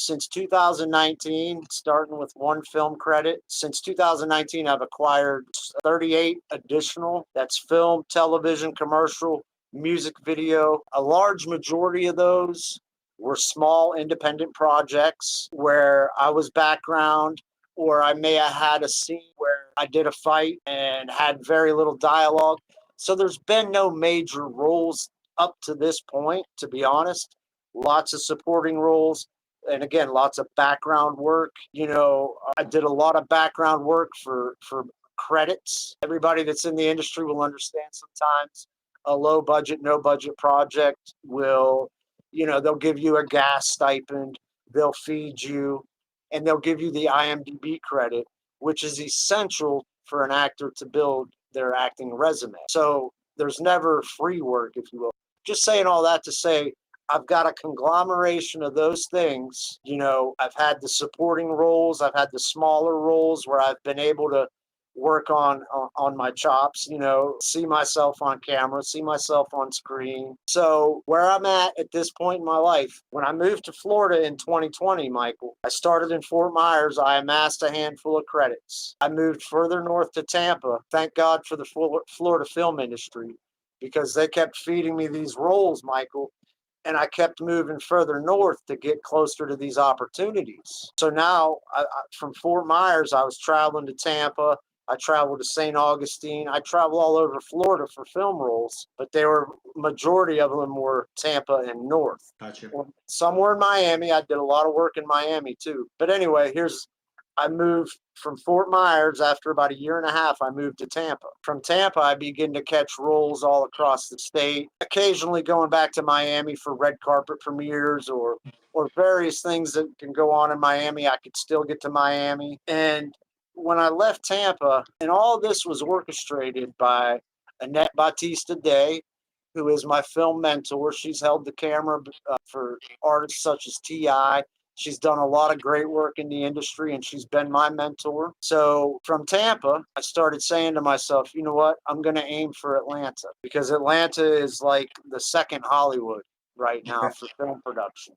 since 2019, starting with one film credit. Since 2019, I've acquired 38 additional. That's film, television, commercial, music video. A large majority of those were small independent projects where I was background, or I may have had a scene where I did a fight and had very little dialogue. So there's been no major roles up to this point, to be honest. Lots of supporting roles. And again, lots of background work. I did a lot of background work for credits. Everybody that's in the industry will understand sometimes a low budget, no budget project will, they'll give you a gas stipend, they'll feed you, and they'll give you the IMDb credit, which is essential for an actor to build their acting resume. So there's never free work, if you will. Just saying all that to say, I've got a conglomeration of those things. I've had the supporting roles, I've had the smaller roles where I've been able to work on my chops, see myself on camera, see myself on screen. So where I'm at this point in my life, when I moved to Florida in 2020, Michael, I started in Fort Myers. I amassed a handful of credits. I moved further north to Tampa. Thank God for the Florida film industry, because they kept feeding me these roles, Michael. And I kept moving further north to get closer to these opportunities. So now, from Fort Myers, I was traveling to Tampa. I traveled to St. Augustine. I traveled all over Florida for film roles, but majority of them were Tampa and north. Gotcha. Somewhere in Miami. I did a lot of work in Miami too. But anyway, I moved from Fort Myers. After about a year and a half, I moved to Tampa. From Tampa, I began to catch roles all across the state, occasionally going back to Miami for red carpet premieres or various things that can go on in Miami. I could still get to Miami. And when I left Tampa, and all this was orchestrated by Annette Bautista Day, who is my film mentor. She's held the camera for artists such as T.I. She's done a lot of great work in the industry, and she's been my mentor. So from Tampa, I started saying to myself, you know what? I'm going to aim for Atlanta, because Atlanta is like the second Hollywood right now for film production.